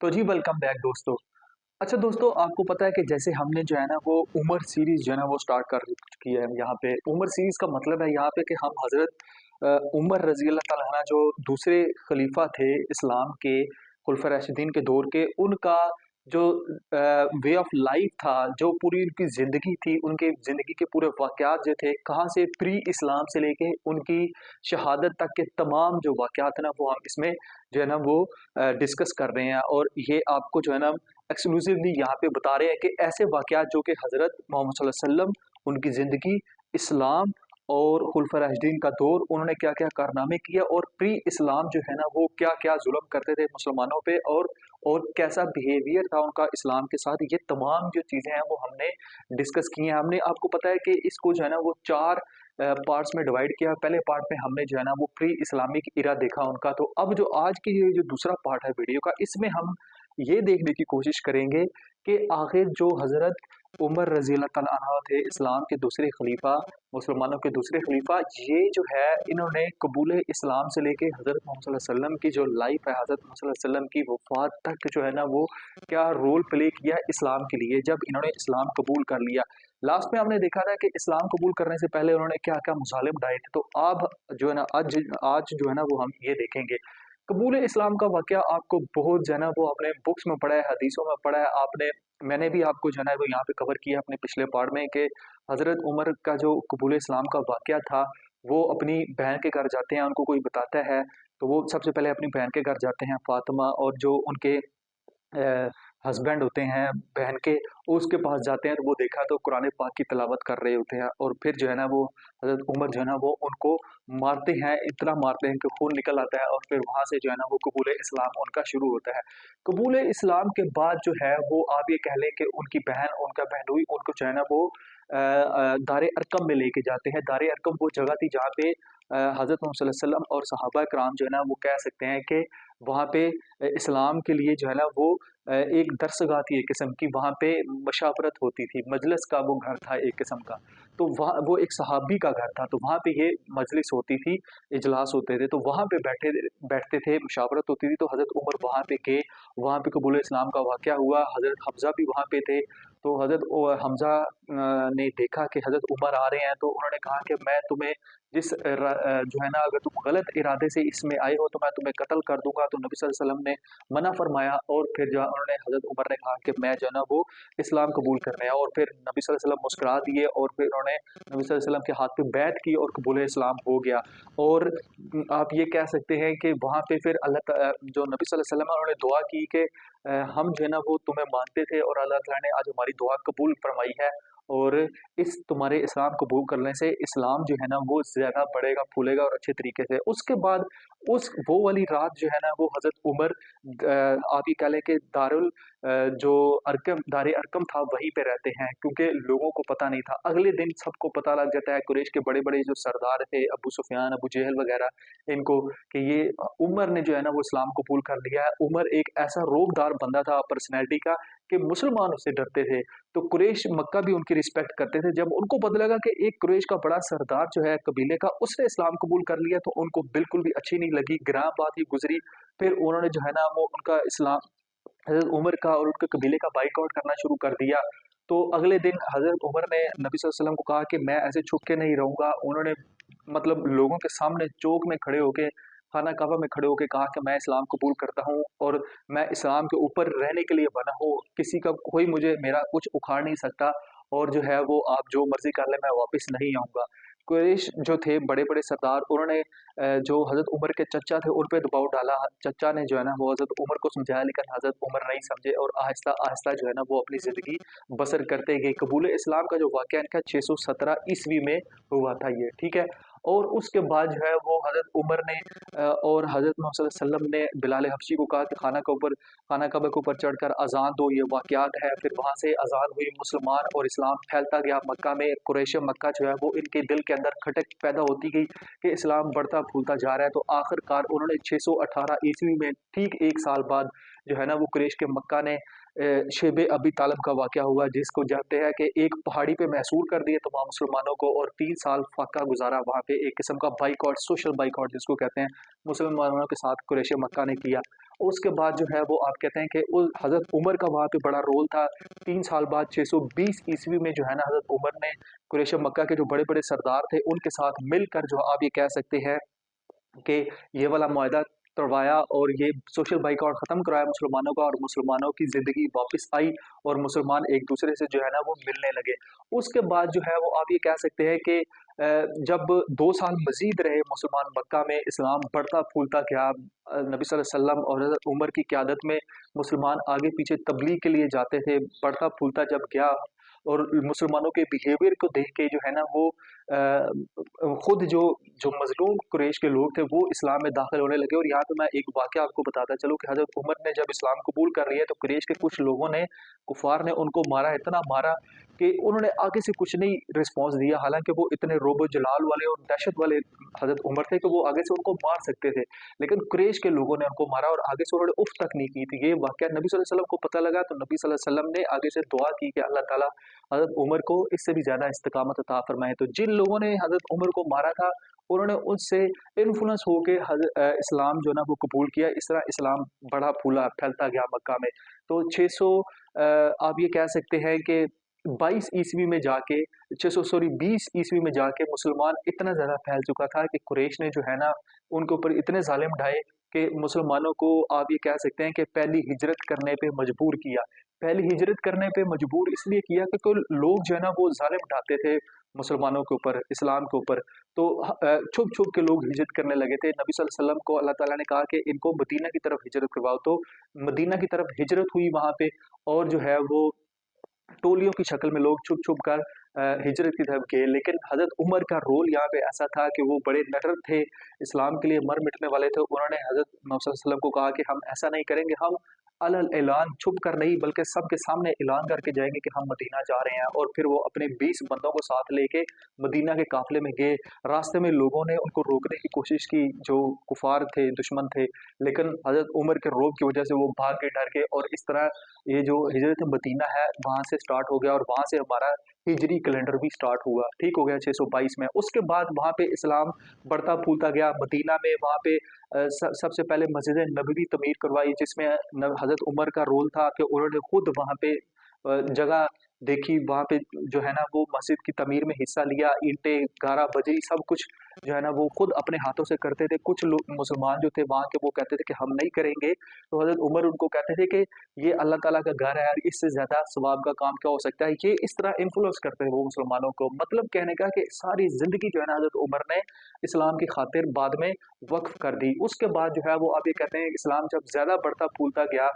तो जी welcome back दोस्तों। अच्छा दोस्तों, आपको पता है कि जैसे हमने जो है ना वो उमर सीरीज़ जो है ना वो स्टार्ट कर की है यहाँ पे। उमर सीरीज़ का मतलब है यहाँ पे कि हम हज़रत उमर रज़ी अल्लाह तआला अन्हु जो दूसरे खलीफा थे इस्लाम के, खुलफा राशिदीन के दौर के, उनका जो वे ऑफ लाइफ था, जो पूरी उनकी ज़िंदगी थी, उनके ज़िंदगी के पूरे वाक़यात जो थे, कहाँ से प्री इस्लाम से लेके उनकी शहादत तक के तमाम जो वाक़यात हैं ना, वो हम इसमें जो है ना वो डिस्कस कर रहे हैं। और ये आपको जो है ना एक्सक्लूसिवली यहाँ पे बता रहे हैं कि ऐसे वाक़यात जो कि हज़रत मोहम्मद सल्लल्लाहु अलैहि वसल्लम, उनकी ज़िंदगी, इस्लाम और खुलफा राशिदीन का दौर, उन्होंने क्या-क्या कारनामे किए और प्री इस्लाम जो है ना वो क्या-क्या ज़ुल्म करते थे मुसलमानों पे, और कैसा बिहेवियर था उनका इस्लाम के साथ। ये तमाम जो चीज़ें हैं वो हमने डिस्कस की हैं। हमने आपको पता है कि इसको जो है ना वो 4 पार्ट्स में डिवाइड किया। पहले पार्ट में हमने जो है ना वो प्री इस्लामिक इरा देखा उनका। तो अब जो आज की ये जो दूसरा पार्ट है वीडियो का, इसमें हम ये देखने की कोशिश करेंगे कि आखिर जो हज़रत उमर रज़ी अल्लाह तआला अन्हु थे, इस्लाम के दूसरे खलीफा, मुसलमानों के दूसरे खलीफा, ये जो है इन्होंने कबूल इस्लाम से लेके हज़रत मोहम्मद सल्लल्लाहु अलैहि वसल्लम की जो लाइफ है, हज़रत मोहम्मद सल्लल्लाहु अलैहि वसल्लम की वफ़ात तक जो है ना वो क्या रोल प्ले किया इस्लाम के लिए, जब इन्होंने इस्लाम कबूल कर लिया। लास्ट में हमने देखा था कि इस्लाम कबूल करने से पहले उन्होंने क्या-क्या मुज़ालिम ढाए थे। तो अब जो है ना आज आज जो है ना वो हम ये देखेंगे। कबूल इस्लाम का वाक़या आपको बहुत जो है ना वो आपने बुक्स में पढ़ा है, हदीसों में पढ़ा है, मैंने भी आपको जो है ना वो यहाँ पे कवर किया अपने पिछले पार्ट में कि हज़रत उमर का जो कबूल इस्लाम का वाक़या था, वो अपनी बहन के घर जाते हैं, उनको कोई बताता है, तो वो सबसे पहले अपनी बहन के घर जाते हैं फ़ातिमा, और जो उनके हस्बैंड होते हैं बहन के, उसके पास जाते हैं तो वो देखा तो कुरान पाक की तिलावत कर रहे होते हैं। और फिर जो है ना वो हज़रत उमर जो है ना वो उनको मारते हैं, इतना मारते हैं कि खून निकल आता है, और फिर वहाँ से जो है ना वो कबूल इस्लाम उनका शुरू होता है। कबूल इस्लाम के बाद जो है वो आप ये कह लें कि उनकी बहन, उनका बहनोई उनको जो है ना वो दार अरकम में लेके जाते हैं। दार अरकम वो जगह थी जहाँ पे हज़रत मोहम्मद सल्लल्लाहु अलैहि वसल्लम और सहाबा कराम जो है ना वो कह सकते हैं कि वहाँ पे इस्लाम के लिए जो है ना वो एक दरसगाह थी एक किस्म की, वहाँ पे मशावरत होती थी, मजलिस का वो घर था एक किस्म का। तो वहाँ वो एक सहाबी का घर था, तो वहाँ पे ये मजलिस होती थी, इजलास होते थे, तो वहाँ पे बैठते थे, मशावरत होती थी। तो हज़रत उमर वहाँ पे गए, वहाँ पे कबूल इस्लाम का वाक़या हुआ, हज़रत हम्ज़ा भी वहाँ पे थे। तो हज़रत हम्ज़ा ने देखा कि हज़रत उमर आ रहे हैं, तो उन्होंने कहा कि मैं तुम्हें जो है ना अगर तुम गलत इरादे से इसमें आए हो तो मैं तुम्हें कत्ल कर दूँगा। तो नबी सल्लल्लाहु अलैहि वसल्लम ने मना फरमाया, और फिर जो है उन्होंने हज़रत उमर ने कहा कि मैं जो है ना वो इस्लाम कबूल करना है, और फिर नबी सल्लल्लाहु अलैहि वसल्लम मुस्कुरा दिए, और फिर उन्होंने नबी सल्लल्लाहु अलैहि वसल्लम के हाथ पे बैत की और कबूल इस्लाम हो गया। और आप ये कह सकते हैं कि वहाँ पे फिर जो नबी सल्लल्लाहु अलैहि वसल्लम है उन्होंने दुआ की कि हम जो है ना वो तुम्हें मानते थे, और अल्लाह ताला ने आज हमारी दुआ कबूल फरमाई है, और इस तुम्हारे इस्लाम कबूल करने से इस्लाम जो है ना वो ज़्यादा बढ़ेगा, फूलेगा और अच्छे तरीके से। उसके बाद उस वो वाली रात जो है ना वो हज़रत उमर आप ये कह लें कि जो दार अरकम था वहीं पे रहते हैं, क्योंकि लोगों को पता नहीं था। अगले दिन सबको पता लग जाता है, कुरैश के बड़े-बड़े जो सरदार थे, अबू सुफ़ियान, अबू जहल वगैरह, इनको, कि ये उमर ने जो है ना वो इस्लाम कबूल कर लिया है। उमर एक ऐसा रोबदार बंदा था पर्सनैलिटी का कि मुसलमान उससे डरते थे। तो कुरैश मक्का भी उनकी रिस्पेक्ट करते थे। जब उनको पता लगा कि एक कुरैश का बड़ा सरदार जो है कबीले का, उसने इस्लाम कबूल कर लिया, तो उनको बिल्कुल भी अच्छी नहीं लगी, गिरां बात ही गुज़री। फिर उन्होंने जो है ना वो उनका इस्लाम, हज़रत उमर का और उनके कबीले का बायकॉट करना शुरू कर दिया। तो अगले दिन हज़रत उमर ने नबी सल्लल्लाहु अलैहि वसल्लम को कहा कि मैं ऐसे छुप के नहीं रहूँगा। उन्होंने मतलब लोगों के सामने चौक में खड़े होके, खाना काबा में खड़े होके कहा कि मैं इस्लाम कबूल करता हूँ, और मैं इस्लाम के ऊपर रहने के लिए बना हूँ। किसी का कोई मुझे मेरा कुछ उखाड़ नहीं सकता, और जो है वो आप जो मर्ज़ी कर लें, मैं वापस नहीं आऊँगा। कुरैश जो थे बड़े-बड़े सरदार, उन्होंने जो हज़रत उमर के चचा थे उन पे दबाव डाला। चचा ने जो है ना वो हज़रत उमर को समझाया, लेकिन हज़रत उमर नहीं समझे, और आहिस्ता-आहिस्ता जो है ना वो अपनी ज़िंदगी बसर करते गए। कबूल इस्लाम का जो वाक़या इनका 617 ईस्वी में हुआ था ये, ठीक है? और उसके बाद जो है वो हज़रत उमर ने और हज़रत मोहम्मद सल्लल्लाहु अलैहि वसल्लम ने बिलाल हबशी को कहा कि खाना काबा के ऊपर चढ़कर अज़ान दो, ये वाक़यात है। फिर वहाँ से अज़ान हुई, मुसलमान और इस्लाम फैलता गया मक्का में। कुरैश मक्का जो है वो इनके दिल के अंदर खटक पैदा होती गई कि इस्लाम बढ़ता फूलता जा रहा है। तो आखिरकार उन्होंने 618 ईस्वी में, ठीक 1 साल बाद, जो है ना वो कुरैश के मक्का ने शेब अबी तालिब का वाक़या हुआ, जिसको जानते हैं कि एक पहाड़ी पे महसूर कर दिए तमाम मुसलमानों को और 3 साल फाका गुज़ारा वहाँ पे, एक किस्म का बायकॉट, सोशल बायकॉट जिसको कहते हैं, मुसलमानों के साथ कुरैश मक्का ने किया। उसके बाद जो है वो आप कहते हैं कि उस हज़रत उमर का वहाँ पे बड़ा रोल था। 3 साल बाद 620 ईस्वी में जो है ना हज़रत उमर ने कुरैश मक्का के जो बड़े-बड़े सरदार थे, उनके साथ मिलकर जो आप ये कह सकते हैं कि ये वाला मुआहदा तोड़वाया और ये सोशल बाइकआउट ख़त्म कराया मुसलमानों का, और मुसलमानों की ज़िंदगी वापस आई और मुसलमान एक-दूसरे से जो है ना वो मिलने लगे। उसके बाद जो है वो आप ये कह सकते हैं कि जब 2 साल मज़ीद रहे मुसलमान मक्का में, इस्लाम बढ़ता-फूलता गया। नबी सल्लल्लाहु अलैहि वसल्लम और हज़रत उमर की क़यादत में मुसलमान आगे-पीछे तबलीग के लिए जाते थे। बढ़ता-फूलता जब गया और मुसलमानों के बिहेवियर को देख के जो है ना वो खुद जो जो मज़लूम कुरैश के लोग थे वो इस्लाम में दाखिल होने लगे। और यहाँ पे मैं एक वाक़या आपको बताता चलूँ कि हज़रत उमर ने जब इस्लाम कबूल कर लिया तो कुरैश के कुछ लोगों ने, कुफ़ार ने उनको मारा, इतना मारा कि उन्होंने आगे से कुछ नहीं रिस्पॉन्स दिया। हालाँकि वो इतने रोब-ओ-जलाल वाले और दहशत वाले हज़रत उमर थे कि वो आगे से उनको मार सकते थे। लेकिन कुरैश के लोगों ने उनको मारा और आगे से उन्होंने उफ़ तक नहीं की थी। ये वाक़या नबी सल्लल्लाहु अलैहि वसल्लम को पता लगा तो नबी सल्लल्लाहु अलैहि वसल्लम ने आगे से दुआ की कि अल्लाह ताला हज़रत उमर को इससे भी ज़्यादा इस्तिक़ामत अता फ़रमाए। तो जिन लोगों ने हज़रत उमर को मारा था, उन्होंने उससे इन्फ्लुएंस होके इस्लाम जो है ना वो कबूल किया। इस तरह इस्लाम बढ़ा फूला, फैलता गया मक्का में। तो 600 आप ये कह सकते हैं कि 22 ईस्वी में जाके 600 सॉरी 20 ईस्वी में जाके मुसलमान इतना ज़्यादा फैल चुका था कि कुरैश ने जो है ना उनके ऊपर इतने ज़ालिम ढाए कि मुसलमानों को आप ये कह सकते हैं कि पहली हिजरत करने पे मजबूर किया। पहली हिजरत करने पे मजबूर इसलिए किया क्योंकि लोग जो है ना वो ज़ालिम ढाते थे मुसलमानों के ऊपर, इस्लाम के ऊपर। तो छुप-छुप के लोग हिजरत करने लगे थे। नबी सल्लल्लाहु अलैहि वसल्लम को अल्लाह ताला ने कहा कि इनको मदीना की तरफ हिजरत करवाओ, तो मदीना की तरफ हिजरत हुई वहाँ पे। और जो है वो टोलियों की शक्ल में लोग छुप-छुप कर हिजरत की तरफ गए। लेकिन हज़रत उमर का रोल यहाँ पे ऐसा था कि वो बड़े निडर थे, इस्लाम के लिए मर मिटने वाले थे। उन्होंने हज़रत मोहम्मद सल्लल्लाहु अलैहि वसल्लम को कहा कि हम ऐसा नहीं करेंगे, हम अलल ऐलान छुप कर नहीं बल्कि सबके सामने ऐलान करके जाएँगे कि हम मदीना जा रहे हैं। और फिर वो अपने 20 बंदों को साथ लेके मदीना के काफ़िले में गए। रास्ते में लोगों ने उनको रोकने की कोशिश की, जो कुफ़ार थे, दुश्मन थे, लेकिन हज़रत उमर के रौब की वज़ह से वो भाग के डर के, और इस तरह ये जो हिजरत मदीना है वहाँ से स्टार्ट हो गया और वहाँ से हमारा हिजरी कैलेंडर भी स्टार्ट हुआ, ठीक हो गया 622 में। उसके बाद वहाँ पे इस्लाम बढ़ता फूलता गया। मदीना में वहाँ पे सबसे पहले मस्जिद नबवी तमीर करवाई, जिसमें हज़रत उमर का रोल था कि उन्होंने खुद वहाँ पे जगह देखी, वहाँ पे जो है ना वो मस्जिद की तमीर में हिस्सा लिया। ईंटें, गारा, बजरी सब कुछ जो है ना वो खुद अपने हाथों से करते थे। कुछ लोग मुसलमान जो थे वहाँ के वो कहते थे कि हम नहीं करेंगे। तो हज़रत उमर उनको कहते थे कि ये अल्लाह ताला का घर है यार, इससे ज़्यादा सवाब का काम क्या हो सकता है। ये इस तरह इन्फ्लुएंस करते हैं वो मुसलमानों को। मतलब कहने का कि सारी ज़िंदगी जो है ना हज़रत उमर ने इस्लाम की खातिर बाद में वक़्फ़ कर दी। उसके बाद जो है वो आप ये कहते हैं इस्लाम जब ज़्यादा बढ़ता फूलता गया,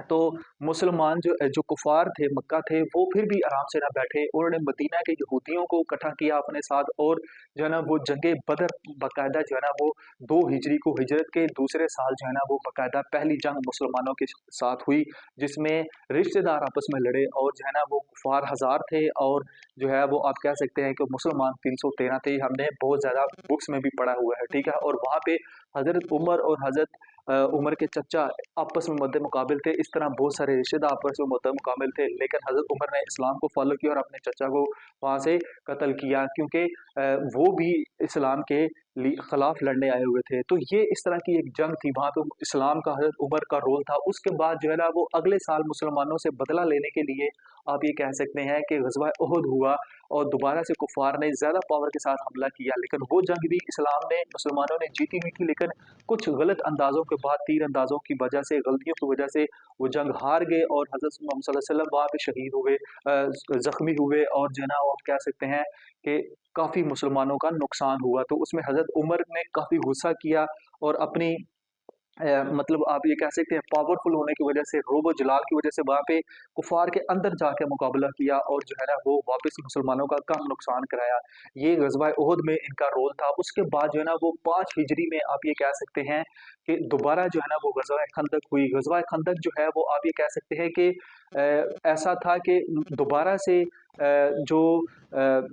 तो मुसलमान जो कुफ़ार थे, मक्का थे, वो फिर भी आराम से ना बैठे। उन्होंने मदीना के यहूदियों को इकट्ठा किया अपने साथ, और जो है ना वो जंगे बदर बाकायदा जो है ना वो 2 हिजरी को हिजरत के दूसरे साल जो है ना वो बाकायदा पहली जंग मुसलमानों के साथ हुई, जिसमें रिश्तेदार आपस में लड़े और जो है ना वो कुफ़ार हज़ार थे और जो है वो आप कह सकते हैं कि मुसलमान 313 थे। हमने बहुत ज़्यादा बुक्स में भी पढ़ा हुआ है, ठीक है? और वहाँ पे हज़रत उमर और हज़रत उमर के चचा आपस में मद्दे मुकाबिल थे। इस तरह बहुत सारे रिश्तेदार आपस में मद्दे मुकाबिल थे, लेकिन हज़रत उमर ने इस्लाम को फ़ॉलो किया और अपने चचा को वहाँ से कत्ल किया, क्योंकि वो भी इस्लाम के खिलाफ लड़ने आए हुए थे। तो ये इस तरह की एक जंग थी, वहाँ पे इस्लाम का हज़रत उमर का रोल था। उसके बाद जो है ना वो अगले साल मुसलमानों से बदला लेने के लिए आप ये कह सकते हैं कि ग़ज़वा उहद हुआ और दोबारा से कुफ़ार ने ज़्यादा पावर के साथ हमला किया। लेकिन वो जंग भी इस्लाम ने, मुसलमानों ने जीती हुई थी, लेकिन कुछ गलत अंदाज़ों के बाद, तीर अंदाज़ों की वजह से, गलतियों की वजह से वो जंग हार गए और हज़रत मोहम्मद सल्लल्लाहु अलैहि वसल्लम वहाँ पे शहीद हुए, ज़ख्मी हुए, और जो है ना वो आप कह सकते हैं कि काफ़ी मुसलमानों का नुकसान हुआ। तो उसमें हज़रत उमर ने काफ़ी गुस्सा किया और अपनी मतलब आप ये कह सकते हैं पावरफुल होने की वजह से, रोब जलाल की वजह से वहाँ पे कुफ़ार के अंदर जाके मुकाबला किया और जो है ना वो वापस मुसलमानों का कम नुकसान कराया। ये ग़ज़वा उहद में इनका रोल था। उसके बाद जो है ना वो 5 हिजरी में आप ये कह सकते हैं कि दोबारा जो है ना वो ग़ज़वा खंदक हुई। ग़ज़वा खंदक जो है वो आप ये कह सकते हैं कि ऐसा था कि दोबारा से जो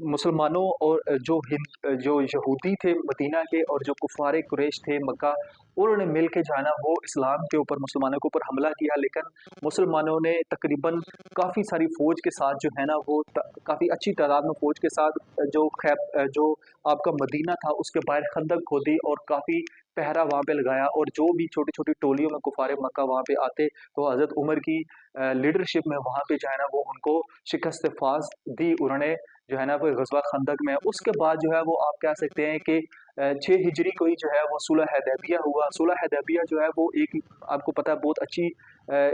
मुसलमानों और जो यहूदी थे मदीना के और जो कुफ़ारे कुरैश थे मक्का, उन्होंने मिल के जो है ना वो इस्लाम के ऊपर मुसलमानों के ऊपर हमला किया। लेकिन मुसलमानों ने तकरीबन काफ़ी सारी फ़ौज के साथ जो है ना वो काफ़ी अच्छी तादाद में फ़ौज के साथ जो आपका मदीना था उसके बाहर खंदक खोदी और काफ़ी पहरा वहाँ पे लगाया। और जो भी छोटी-छोटी टोलियों में कुफ़ारे मक्का वहाँ पे आते, तो हज़रत उमर की लीडरशिप में वहाँ पे जो है ना वो उनको शिकस्त फ़ास दी उन्होंने, जो है ना वो ग़ज़वा खंदक में। उसके बाद जो है वो आप कह सकते हैं कि 6 हिजरी को ही जो है वो सुलह हुदैबिया हुआ। सुलह हुदैबिया जो है वो एक, आपको पता है बहुत अच्छी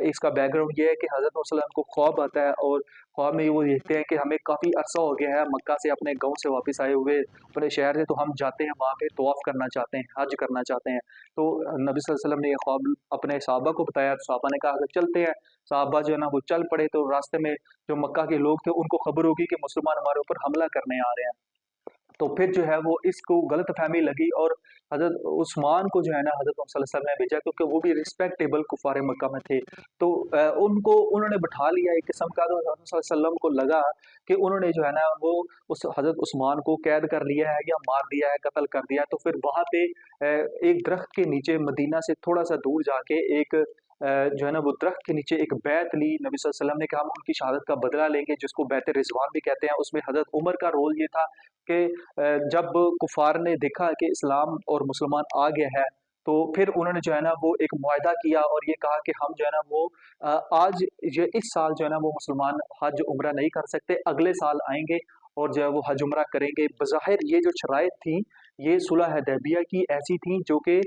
इसका बैकग्राउंड ये है कि हज़रत वसल्लम को ख्वाब आता है और ख्वाब में वो देखते हैं कि हमें काफ़ी अरसा हो गया है मक्का से अपने गाँव से वापस आए हुए, अपने शहर से, तो हम जाते हैं वहाँ पे तवाफ़ करना चाहते हैं, हज करना चाहते हैं। तो नबी सल्लल्लाहु अलैहि वसल्लम ने ये ख्वाब अपने सहाबा को बताया, तो सहाबा ने कहा कि चलते हैं। सहाबा जो है ना वो चल पड़े, तो रास्ते में जो मक्का के लोग थे उनको खबर होगी कि मुसलमान हमारे ऊपर हमला करने आ रहे हैं। तो फिर जो है वो इसको गलतफ़हमी लगी और हज़रत उस्मान को जो है ना हज़रत मोहम्मद सल्लल्लाहु अलैहि वसल्लम ने भेजा, क्योंकि वो भी रिस्पेक्टेबल कुफ़ारे मक्का में थे। तो उन्होंने बैठा लिया एक किस्म का, तो हज़रत सल्लल्लाहु अलैहि वसल्लम को लगा कि उन्होंने जो है ना वो उस हज़रत उस्मान को कैद कर लिया है या मार दिया है, कत्ल कर दिया है। तो फिर वहाँ पे एक दरख्त के नीचे मदीना से थोड़ा-सा दूर जाके एक जो है ना वो दरख्त के नीचे एक बैत ली नबी सल्लल्लाहु अलैहि वसल्लम ने, कहा हम उनकी शहादत का बदला लेंगे, जिसको बैत रिज़वान भी कहते हैं। उसमें हज़रत उमर का रोल ये था कि जब कुफ़ार ने देखा कि इस्लाम और मुसलमान आ गया है, तो फिर उन्होंने जो है ना वो एक मुआहदा किया और ये कहा कि हम जो है ना वो आज ये इस साल जो है ना वो मुसलमान हज उम्रा नहीं कर सकते, अगले साल आएँगे और जो है वो हज उम्रा करेंगे। बज़ाहिर ये जो शराइत थी, ये सुलह हुदैबिया की ऐसी थी जो कि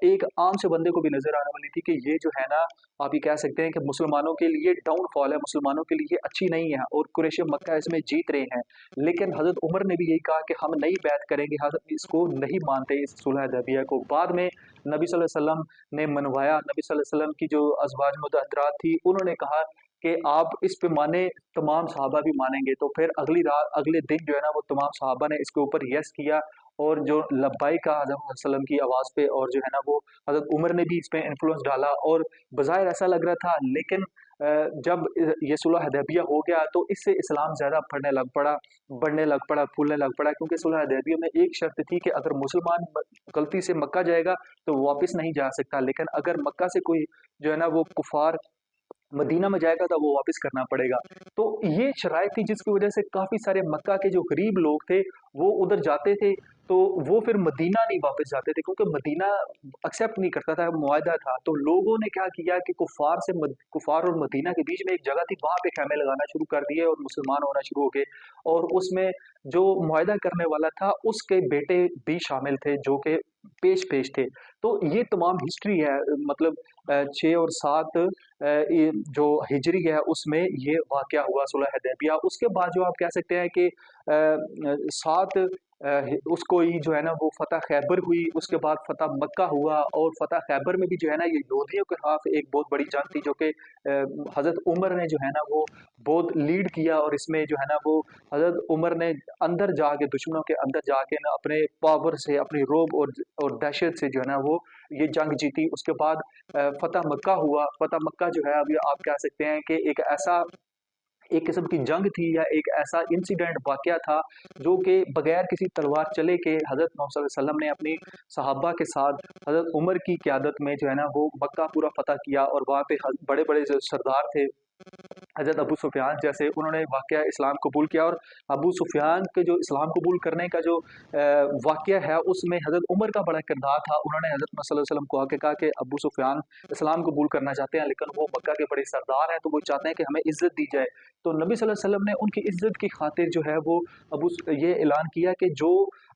एक आम से बंदे को भी नज़र आने वाली थी कि ये जो है ना, आप ये कह सकते हैं कि मुसलमानों के लिए डाउनफॉल है, मुसलमानों के लिए अच्छी नहीं है और कुरैश मक्का इसमें जीत रहे हैं। लेकिन हज़रत उमर ने भी यही कहा कि हम नई बैत करेंगे, हम इसको नहीं मानते इस सुलह हुदैबिया को। बाद में नबी सल्लल्लाहु अलैहि वसल्लम ने मनवाया, नबी सल्लल्लाहु अलैहि वसल्लम की जो अज़वाज मुतहहरात थी, उन्होंने कहा कि आप इस पे माने, तमाम सहाबा भी मानेंगे। तो फिर अगले दिन जो है ना वो तमाम सहाबा ने इसके ऊपर यस किया और जो लब्बाइक कहा हज़रत मोहम्मद सल्लल्लाहु अलैहि वसल्लम की आवाज़ पे, और जो है ना वो हज़रत उमर ने भी इस पे इन्फ्लुएंस डाला और बज़ाहिर ऐसा लग रहा था। लेकिन जब ये सुलह हुदैबिया हो गया तो इससे इस्लाम ज़्यादा बढ़ने लग पड़ा, फूलने लग पड़ा, क्योंकि सुलह हुदैबिया में एक शर्त थी कि अगर मुसलमान गलती से मक्का जाएगा तो वो वापस नहीं जा सकता, लेकिन अगर मक्का से कोई जो है ना वो कुफ़ार मदीना में जाएगा तो वो वापस करना पड़ेगा। तो ये शराइत थी जिसकी वज़ह से काफ़ी सारे मक्का के जो गरीब लोग थे, वो उधर जाते थे, तो वो फिर मदीना नहीं वापस जाते थे, क्योंकि मदीना एक्सेप्ट नहीं करता था, मुआहदा था। तो लोगों ने क्या किया कि कुफ़ार और मदीना के बीच में एक जगह थी, वहाँ पे ख़ैमे लगाना शुरू कर दिए और मुसलमान होना शुरू हो गए। और उसमें जो मुआहदा करने वाला था, उसके बेटे भी शामिल थे, जो कि पेश-पेश थे। तो ये तमाम हिस्ट्री है, मतलब 6 और 7 ये जो हिजरी है उसमें ये वाक़या हुआ सुलह हुदैबिया। उसके बाद जो आप कह सकते हैं कि 7 उसको ही जो है ना वो फ़तह खैबर हुई, उसके बाद फ़तह मक्का हुआ और फ़तह खैबर में भी जो है ना ये यहूदियों के खिलाफ एक बहुत बड़ी जंग थी, जो कि हज़रत उमर ने जो है ना वो बहुत लीड किया और इसमें जो है ना वो हज़रत उमर ने अंदर जाके, दुश्मनों के अंदर जाके ना अपने पावर से, अपनी रोब और दहशत से जो है ना वो ये जंग जीती। उसके बाद फ़तह मक्का हुआ। फ़तह मक्का जो है अभी आप कह सकते हैं कि एक किस्म की जंग थी या एक ऐसा इंसिडेंट वाक़या था, जो कि बगैर किसी तलवार चले के हज़रत मोहम्मद सल्लल्लाहु अलैहि वसल्लम ने अपनी सहाबा के साथ हज़रत उमर की क़यादत में जो है ना वो मक्का पूरा फ़तह किया और वहाँ पे बड़े-बड़े जो सरदार थे, हज़रत अबू सुफ़ियान जैसे, उन्होंने वाक़या इस्लाम कबूल किया। और अबू सुफ़ियान के जो इस्लाम कबूल करने का जो वाक़या है उसमें हज़रत उमर का बड़ा किरदार था। उन्होंने हज़रत मोहम्मद सल्लल्लाहु अलैहि वसल्लम को आके कहा कि अबू सुफ़ियान इस्लाम कबूल करना चाहते हैं, लेकिन वो मक्का के बड़े सरदार हैं, तो वो चाहते हैं कि हमें इज़्ज़त दी जाए। तो नबी सल्लल्लाहु अलैहि वसल्लम ने उनकी इज़्ज़त की खातिर जो है वो ये ऐलान किया कि जो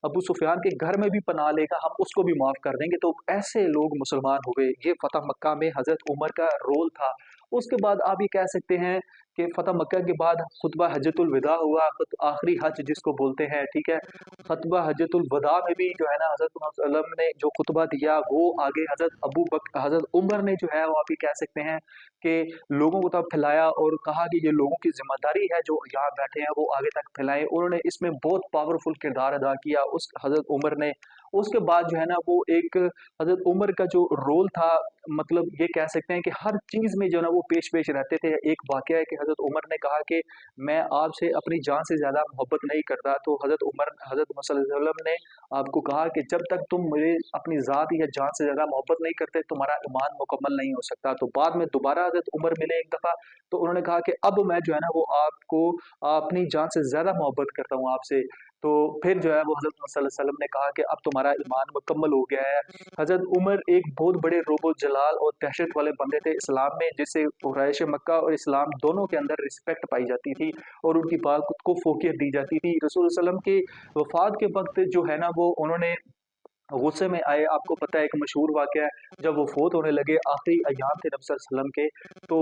अबू सुफ़ियान के घर में भी पनाह लेगा, हम उसको भी माफ़ कर देंगे। तो ऐसे लोग मुसलमान हो गए। ये फ़तह मक्का में हज़रत उमर का रोल था। उसके बाद आप ये कह सकते हैं कि फ़तह मक्का के बाद खुतबा हज्जतुल विदा हुआ, आखिरी हज जिसको बोलते हैं, ठीक है? खुतबा हज्जतुल वदा में भी जो है ना हज़रत मोहम्मद सल्लल्लाहु अलैहि वसल्लम ने जो खुतबा दिया, वो आगे हज़रत उमर ने जो है वो आप ये कह सकते हैं कि लोगों को तब फैलाया और कहा कि ये लोगों की ज़िम्मेदारी है जो यहाँ बैठे हैं वो आगे तक फैलाएँ। उन्होंने इसमें बहुत पावरफुल किरदार अदा किया उस हज़रत उमर ने। उसके बाद जो है ना वो एक हज़रत उमर का जो रोल था, मतलब ये कह सकते हैं कि हर चीज़ में जो है ना वो पेश-पेश रहते थे। एक वाक़या है कि हज़रत उमर ने कहा कि मैं आपसे अपनी जान से ज़्यादा मोहब्बत नहीं करता, तो हज़रत मोहम्मद सल्लल्लाहु अलैहि वसल्लम ने आपको कहा कि जब तक तुम मुझे अपनी ज़ात या जान से ज़्यादा मोहब्बत नहीं करते, तुम्हारा ईमान मुकम्मल नहीं हो सकता। तो बाद में दोबारा हज़रत उमर मिले एक दफ़ा, तो उन्होंने कहा कि अब मैं जो है ना वो आपको अपनी जान से ज़्यादा मोहब्बत करता हूँ आपसे। तो फिर जो है वो हज़रत मोहम्मद सल्लल्लाहु अलैहि वसल्लम ने कहा कि अब तुम्हारा ईमान मुकम्मल हो गया है। हज़रत उमर एक बहुत बड़े रोब जलाल और दहशत वाले बंदे थे इस्लाम में, जिससे कुरैश मक्का और इस्लाम दोनों के अंदर रिस्पेक्ट पाई जाती थी और उनकी बात को फ़ोकियत दी जाती थी। रसूल सल्लल्लाहु अलैहि वसल्लम के वफ़ात के वक़्त जो है ना वो उन्होंने गुस्से में आए। आपको पता है एक मशहूर वाक़या है, जब वो फ़ौत होने लगे, आखिरी अय्याम थे नबी सल्लल्लाहु अलैहि वसल्लम के, तो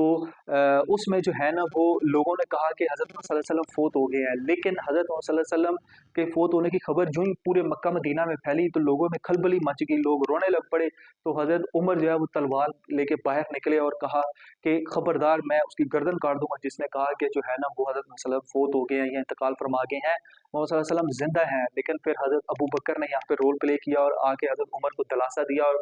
उसमें जो है ना वो लोगों ने कहा कि हज़रत मोहम्मद सल्लल्लाहु अलैहि वसल्लम फ़ौत हो गए हैं। लेकिन हज़रत मोहम्मद सल्लल्लाहु अलैहि वसल्लम के फ़ौत होने की खबर यूँ ही पूरे मक्का मदीना में फैली, तो लोगों में खलबली मच गई, लोग रोने लग पड़े। तो हज़रत उमर जो है वो तलवार लेके बाहर निकले और कहा कि खबरदार, मैं उसकी गर्दन काट दूँगा जिसने कहा कि जो है ना वो हज़रत मोहम्मद सल्लल्लाहु अलैहि वसल्लम फ़ौत हो गए हैं या इंतकाल फरमा गए हैं। मोहम्मद सल्लल्लाहु अलैहि वसल्लम ज़िंदा हैं। लेकिन फिर हज़रत अबू बकर ने यहाँ पे रोल प्ले किया और आके हज़रत उमर को दिलासा दिया और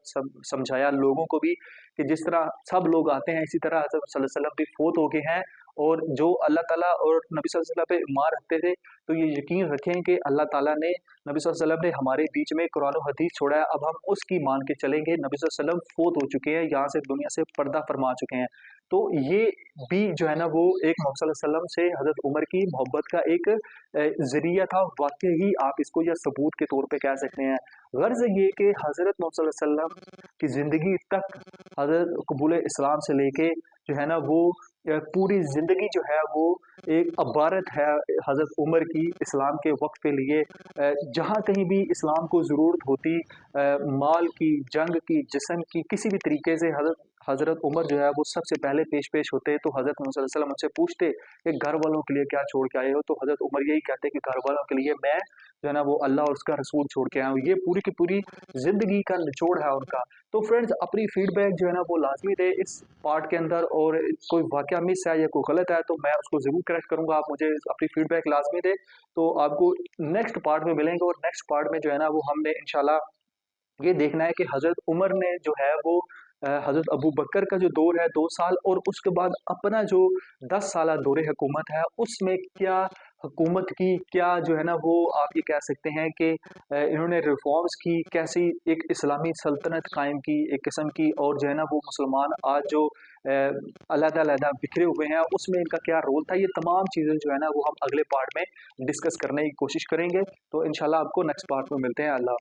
समझाया लोगों को भी कि जिस तरह सब लोग आते हैं, इसी तरह हज़रत सल्लल्लाहु अलैहि वसल्लम भी फ़ौत हो गए हैं। और जो अल्लाह ताला और नबी सल्लल्लाहु अलैहि वसल्लम पे ईमान रखते थे, तो ये यकीन रखें कि अल्लाह ताला ने, नबी सल्लल्लाहु अलैहि वसल्लम ने हमारे बीच में कुरान और हदीस छोड़ा है, अब हम उसकी मान के चलेंगे। नबी सल्लल्लाहु अलैहि वसल्लम फ़ौत हो चुके हैं, यहाँ से दुनिया से पर्दा फरमा चुके हैं। तो ये भी जो है ना वो एक मोहम्मद सल्लल्लाहु अलैहि वसल्लम से हज़रत उमर की मोहब्बत का एक ज़रिया था। वाक़ई ही आप इसको या सबूत के तौर पे कह सकते हैं। ग़र्ज़ ये कि हज़रत मोहम्मद सल्लल्लाहु अलैहि वसल्लम की ज़िंदगी तक हज़रत कबूल इस्लाम से लेके जो है ना वो पूरी ज़िंदगी जो है वो एक अबारत है हज़रत उमर की इस्लाम के वक़्त के लिए। जहाँ कहीं भी इस्लाम को ज़रूरत होती माल की, जंग की, जिस्म की, किसी भी तरीके से हज़रत हज़रत उमर जो है वो सबसे पहले पेश होते। तो हज़रत मोहम्मद सल्लल्लाहु अलैहि वसल्लम उनसे पूछते कि घर वालों के लिए क्या छोड़ के आए हो? तो हज़रत उमर यही कहते कि घर वालों के लिए मैं जो है ना वो अल्लाह और उसका रसूल छोड़ के आया हूँ। ये पूरी की पूरी ज़िंदगी का निचोड़ है उनका। तो फ्रेंड्स, अपनी फीडबैक जो है ना वो लाज़मी दें इस पार्ट के अंदर, और कोई वाक़या मिस है या कोई गलत है तो मैं उसको ज़रूर करेक्ट करूँगा। आप मुझे अपनी फीडबैक लाज़मी दें, तो आपको नेक्स्ट पार्ट में मिलेंगे। और नेक्स्ट पार्ट में जो है ना वो हमने इंशाल्लाह ये देखना है कि हज़रत उमर ने जो है वो हज़रत अबू बकर का जो दौर है 2 साल, और उसके बाद अपना जो 10 साला दौरे हुकूमत है उसमें क्या हुकूमत की, क्या जो है ना वो आप ये कह सकते हैं कि इन्होंने रिफ़ॉर्म्स की, कैसी एक इस्लामी सल्तनत कायम की एक किस्म की, और जो है ना वो मुसलमान आज जो अलग-अलग बिखरे हुए हैं उसमें इनका क्या रोल था। ये तमाम चीज़ें जो है ना वो हम अगले पार्ट में डिस्कस करने की कोशिश करेंगे। तो इंशाल्लाह आपको नेक्स्ट पार्ट में मिलते हैं। अल्लाह